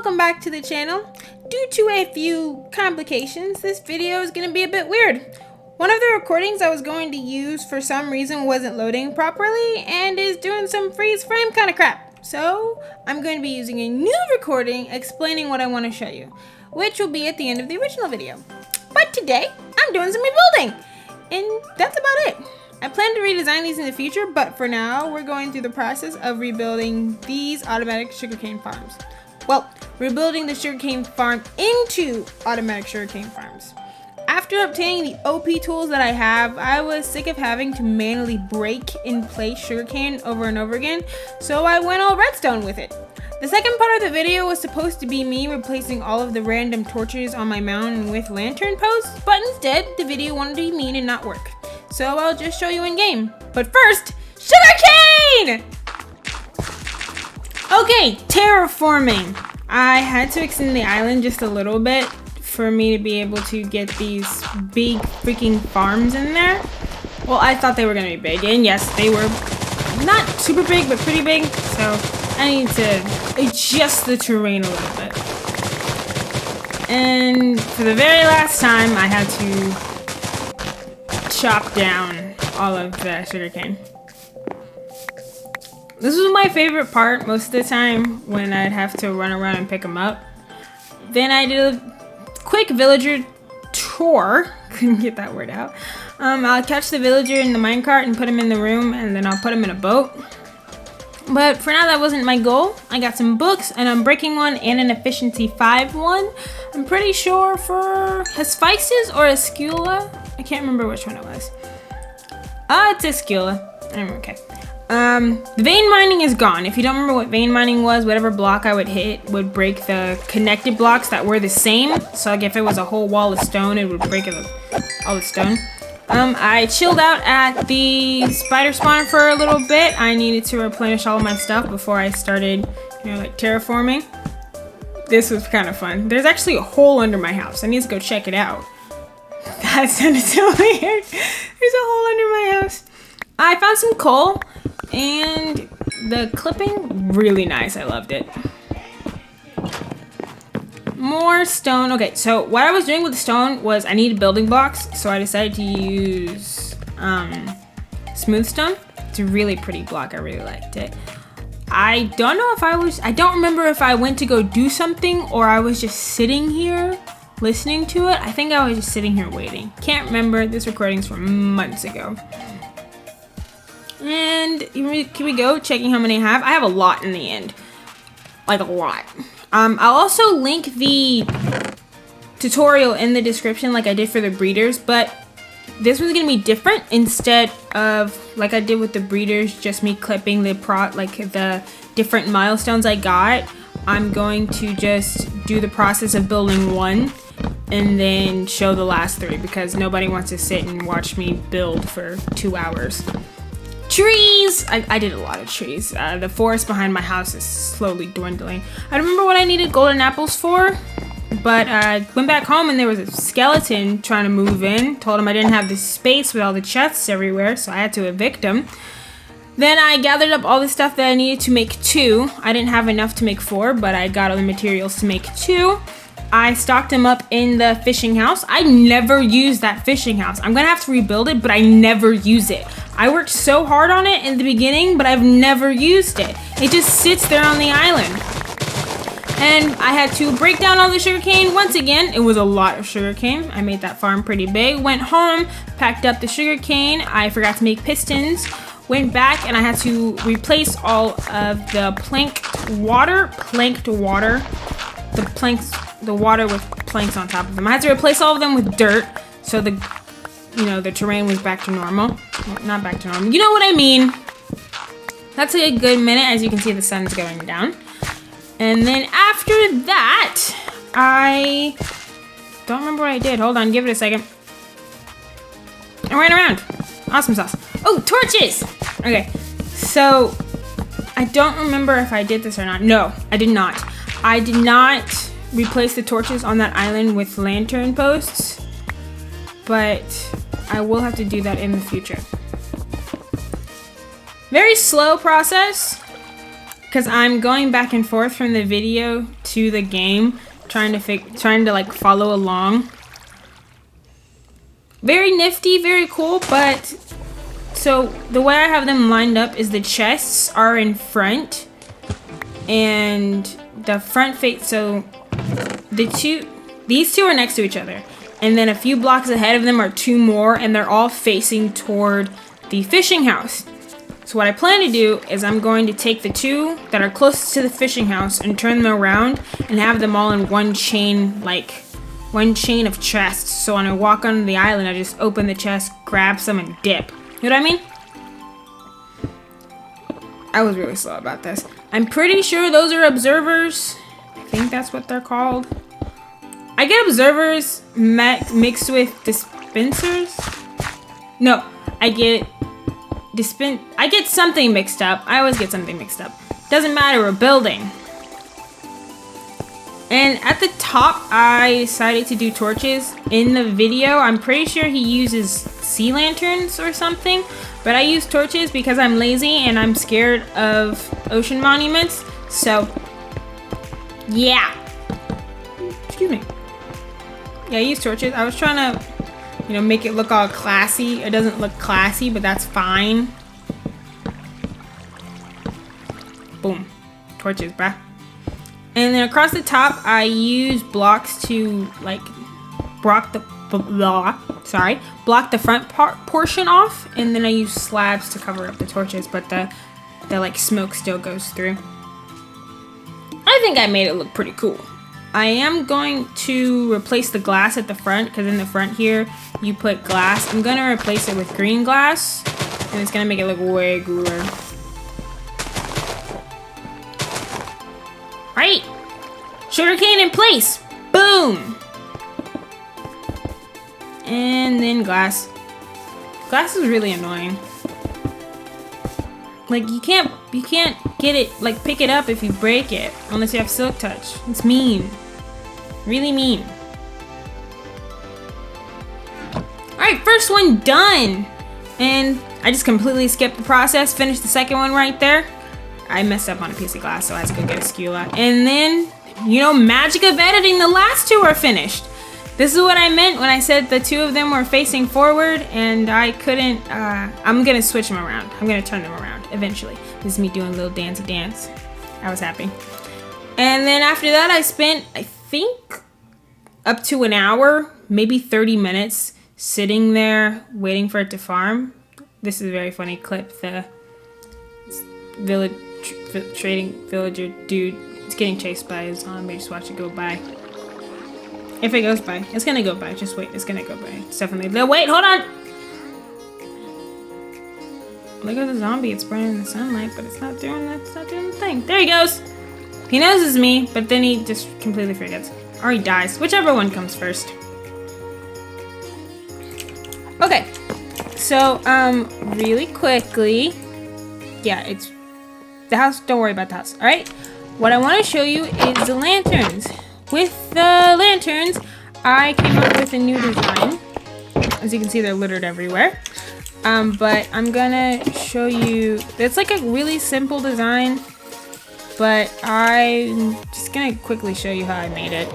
welcome back to the channel. Due to a few complications, this video is going to be a bit weird. One of the recordings I was going to use for some reason wasn't loading properly and is doing some freeze frame kind of crap. So I'm going to be using a new recording explaining what I want to show you, which will be at the end of the original video. But today, I'm doing some rebuilding, and that's about it. I plan to redesign these in the future, but for now, we're going through the process of rebuilding these automatic sugarcane farms. Well, rebuilding the sugarcane farm into automatic sugarcane farms. After obtaining the OP tools that I have, I was sick of having to manually break and place sugarcane over and over again, so I went all redstone with it. The second part of the video was supposed to be me replacing all of the random torches on my mountain with lantern posts, but instead, the video wanted to be mean and not work. So I'll just show you in game. But first, sugarcane! Okay, terraforming. I had to extend the island just a little bit for me to be able to get these big freaking farms in there. Well, I thought they were gonna be big, and yes, they were not super big, but pretty big. So I need to adjust the terrain a little bit. And for the very last time, I had to chop down all of the sugarcane. This was my favorite part most of the time when I'd have to run around and pick them up. Then I did a quick villager tour. Couldn't get that word out. I'll catch the villager in the minecart and put him in the room, and then I'll put him in a boat. But for now, that wasn't my goal. I got some books, an unbreaking one, and an efficiency 5 one. I'm pretty sure for Hephaestus or Escula. I can't remember which one it was. It's Escula. Okay. The vein mining is gone. If you don't remember what vein mining was, whatever block I would hit would break the connected blocks that were the same. So like if it was a whole wall of stone, it would break all the stone. I chilled out at the spider spawner for a little bit. I needed to replenish all of my stuff before I started, like terraforming. This was kind of fun. There's actually a hole under my house. I need to go check it out. That sounded so weird. There's a hole under my house. I found some coal, and the clipping, really nice. I loved it. More stone. Okay, so what I was doing with the stone was I needed building blocks, so I decided to use smooth stone. It's a really pretty block. I really liked it. I don't remember if I went to go do something or I was just sitting here listening to it. I think I was just sitting here waiting. Can't remember. This recording's from months ago. And can we go checking how many I have? I have a lot in the end. Like a lot. I'll also link the tutorial in the description like I did for the breeders, but this one's gonna be different. Instead of like I did with the breeders, just me clipping the different milestones I got, I'm going to just do the process of building one and then show the last 3 because nobody wants to sit and watch me build for 2 hours. Trees! I did a lot of trees. The forest behind my house is slowly dwindling. I don't remember what I needed golden apples for, but I went back home and there was a skeleton trying to move in. Told him I didn't have the space with all the chests everywhere, so I had to evict him. Then I gathered up all the stuff that I needed to make 2. I didn't have enough to make 4, but I got all the materials to make 2. I stocked them up in the fishing house. I never used that fishing house. I'm gonna have to rebuild it, but I never use it. I worked so hard on it in the beginning, but I've never used it. It just sits there on the island. And I had to break down all the sugarcane once again. It was a lot of sugarcane. I made that farm pretty big. Went home, packed up the sugarcane. I forgot to make pistons. Went back and I had to replace all of the planked water. The water with planks on top of them. I had to replace all of them with dirt, so the terrain was back to normal. Well, not back to normal. You know what I mean. That's a good minute. As you can see, the sun's going down. And then after that, I don't remember what I did. Hold on, give it a second. I ran around. Awesome sauce. Oh, torches! Okay, so I don't remember if I did this or not. No, I did not. I did not replace the torches on that island with lantern posts, but I will have to do that in the future. Very slow process, because I'm going back and forth from the video to the game, trying to like follow along. Very nifty, very cool, but so the way I have them lined up is the chests are in front, and the front face. So these two are next to each other, and then a few blocks ahead of them are two more, and they're all facing toward the fishing house. So what I plan to do is I'm going to take the two that are closest to the fishing house and turn them around and have them all in one chain, like one chain of chests. So when I walk onto the island, I just open the chest, grab some, and dip. You know what I mean? I was really slow about this. I'm pretty sure those are observers. I think that's what they're called. I get observers mixed with dispensers. No, I get something mixed up. I always get something mixed up. Doesn't matter, we're building. And at the top, I decided to do torches. In the video, I'm pretty sure he uses sea lanterns or something, but I use torches because I'm lazy and I'm scared of ocean monuments. So, yeah. Excuse me. Yeah, I use torches. I was trying to, you know, make it look all classy. It doesn't look classy, but that's fine. Boom. Torches, bruh. And then across the top, I use blocks to like block the front portion off, and then I use slabs to cover up the torches, but the like smoke still goes through. I think I made it look pretty cool. I am going to replace the glass at the front, because in the front here you put glass. I'm gonna replace it with green glass, and it's gonna make it look way cooler. Right, sugarcane in place. Boom. And then glass. Glass is really annoying. Like you can't get it, like pick it up if you break it, unless you have silk touch. It's mean, really mean. All right, first one done, and I just completely skipped the process. Finished the second one right there. I messed up on a piece of glass, so I had to go get a skewla. And then, you know, magic of editing, the last two are finished. This is what I meant when I said the two of them were facing forward, and I couldn't, I'm gonna switch them around. I'm gonna turn them around eventually. This is me doing a little dancey dance. I was happy. And then after that, I spent, I think, up to an hour, maybe 30 minutes, sitting there waiting for it to farm. This is a very funny clip. The trading villager dude is getting chased by a zombie. Just watch it go by. If it goes by, it's gonna go by. Just wait, it's gonna go by. It's definitely. No, wait, hold on. Look at the zombie. It's burning in the sunlight, but it's not doing that. It's not doing the thing. There he goes. He knows it's me, but then he just completely forgets, or he dies. Whichever one comes first. Okay, so really quickly, yeah, it's the house. Don't worry about the house. All right. What I want to show you is the lanterns. With the lanterns, I came up with a new design. As you can see, they're littered everywhere. But I'm gonna show you. It's like a really simple design, but I'm just gonna quickly show you how I made it.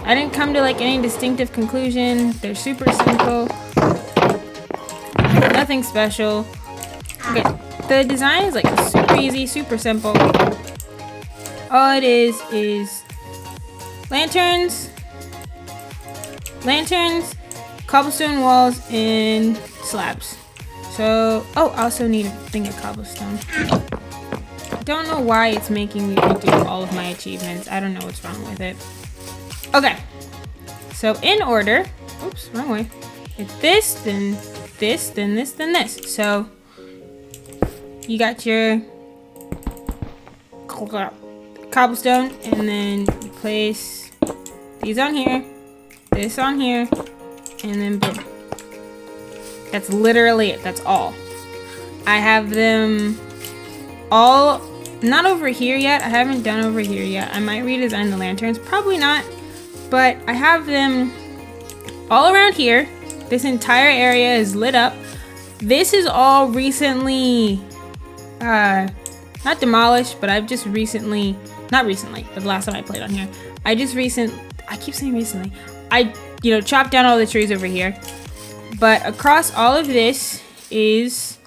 I didn't come to like any distinctive conclusion. They're super simple. Nothing special. Okay, the design is like super easy, super simple. All it is lanterns, cobblestone walls, and slabs. So, oh, I also need a thing of cobblestone. I don't know why it's making me redo all of my achievements. I don't know what's wrong with it. Okay, so in order, oops, wrong way. It's this, then this, then this, then this. So, you got your cobblestone, and then you place these on here, this on here, and then boom. That's literally it. That's all. I have them all, not over here yet. I haven't done over here yet. I might redesign the lanterns. Probably not. But I have them all around here. This entire area is lit up. This is all recently not demolished, but I've just recently, not recently, but the last time I played on here, I keep saying recently, I, you know, chopped down all the trees over here. But across all of this is,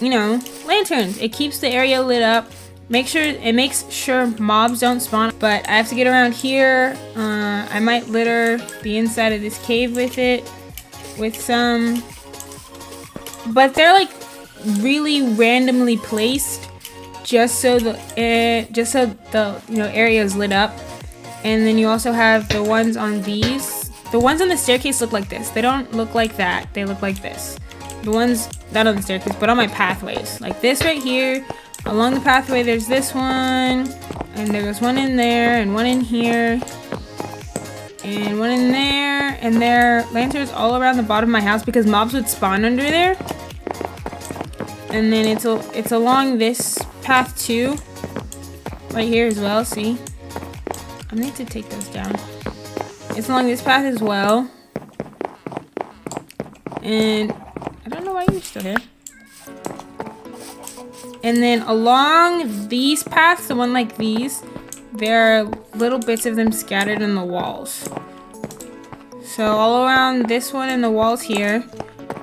you know, lanterns. It keeps the area lit up. It makes sure mobs don't spawn. But I have to get around here. I might litter the inside of this cave with it, with some. But they're like really randomly placed, just so the you know, area is lit up. And then you also have the ones on these. The ones on the staircase look like this. They don't look like that. They look like this. The ones not on the staircase, but on my pathways. Like this right here. Along the pathway, there's this one. And there's one in there, and one in here. And one in there. And there are lanterns all around the bottom of my house because mobs would spawn under there. And then it's along this path too. Right here as well, see? I need to take those down. It's along this path as well. And I don't know why you're still here. And then along these paths, the one like these, there are little bits of them scattered in the walls. So all around this one and the walls here.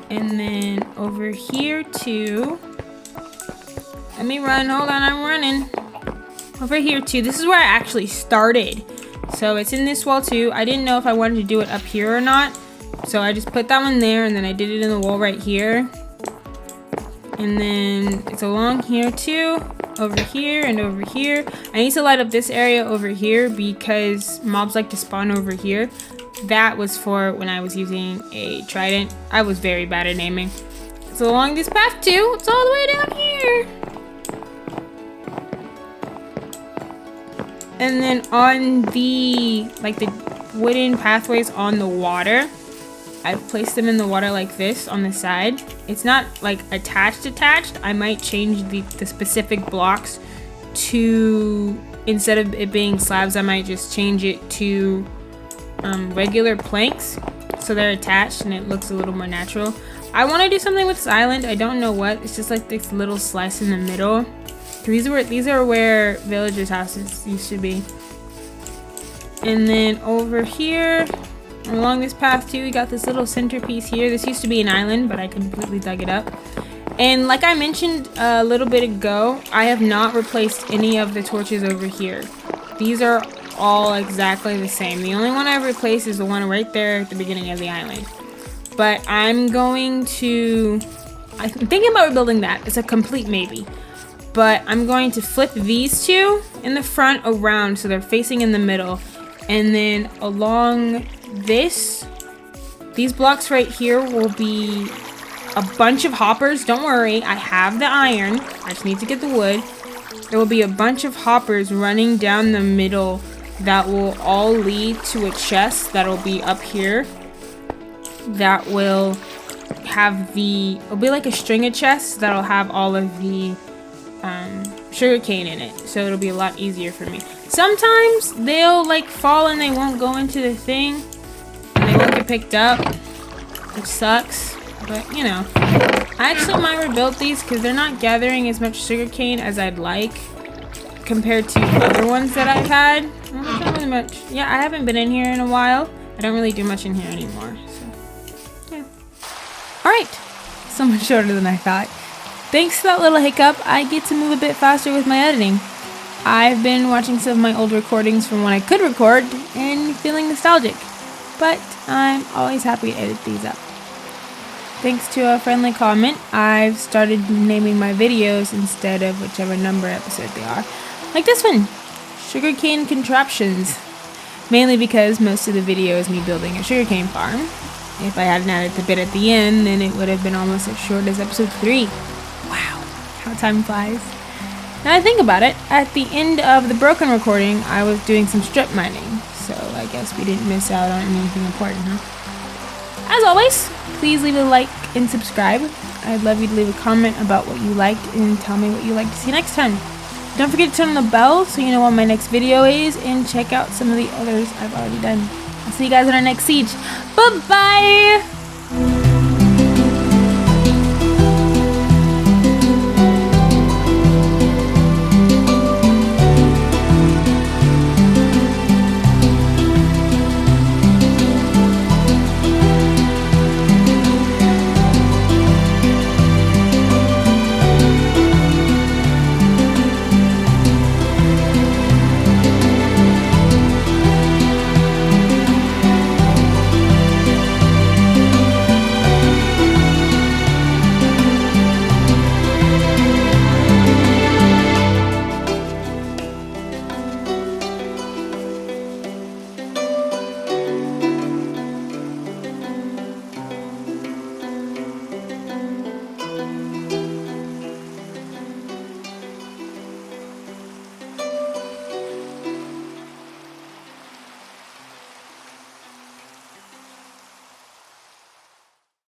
And then over here too. Let me run, hold on, I'm running. Over here too, this is where I actually started. So it's in this wall too. I didn't know if I wanted to do it up here or not. So I just put that one there and then I did it in the wall right here. And then it's along here too. Over here and over here. I need to light up this area over here because mobs like to spawn over here. That was for when I was using a trident. I was very bad at aiming. It's along this path too. It's all the way down here. And then on the, like the wooden pathways on the water, I've placed them in the water like this on the side. It's not like attached. I might change the specific blocks to, instead of it being slabs, I might just change it to regular planks. So they're attached and it looks a little more natural. I want to do something with this island. I don't know what. It's just like this little slice in the middle. These are where villagers' houses used to be. And then over here, along this path too, we got this little centerpiece here. This used to be an island, but I completely dug it up. And like I mentioned a little bit ago, I have not replaced any of the torches over here. These are all exactly the same. The only one I've replaced is the one right there at the beginning of the island. But I'm thinking about rebuilding that. It's a complete maybe. But I'm going to flip these two in the front around so they're facing in the middle. And then along these blocks right here will be a bunch of hoppers. Don't worry, I have the iron. I just need to get the wood. There will be a bunch of hoppers running down the middle that will all lead to a chest that'll be up here. That will have it'll be like a string of chests that'll have all of the sugarcane in it, so it'll be a lot easier for me. Sometimes they'll like fall and they won't go into the thing and they won't get picked up, which sucks, but you know. I actually might rebuild these because they're not gathering as much sugarcane as I'd like compared to other ones that I've had. Well, there's not really much. Yeah, I haven't been in here in a while. I don't really do much in here anymore, so yeah. Alright, so much shorter than I thought. Thanks to that little hiccup, I get to move a bit faster with my editing. I've been watching some of my old recordings from when I could record and feeling nostalgic, but I'm always happy to edit these up. Thanks to a friendly comment, I've started naming my videos instead of whichever number episode they are. Like this one, Sugarcane Contraptions. Mainly because most of the video is me building a sugarcane farm. If I hadn't added the bit at the end, then it would have been almost as short as episode 3. Wow, how time flies. Now I think about it, at the end of the broken recording, I was doing some strip mining. So I guess we didn't miss out on anything important, huh? As always, please leave a like and subscribe. I'd love you to leave a comment about what you liked and tell me what you'd like to see next time. Don't forget to turn on the bell so you know when my next video is, and check out some of the others I've already done. I'll see you guys on our next siege. Bye-bye!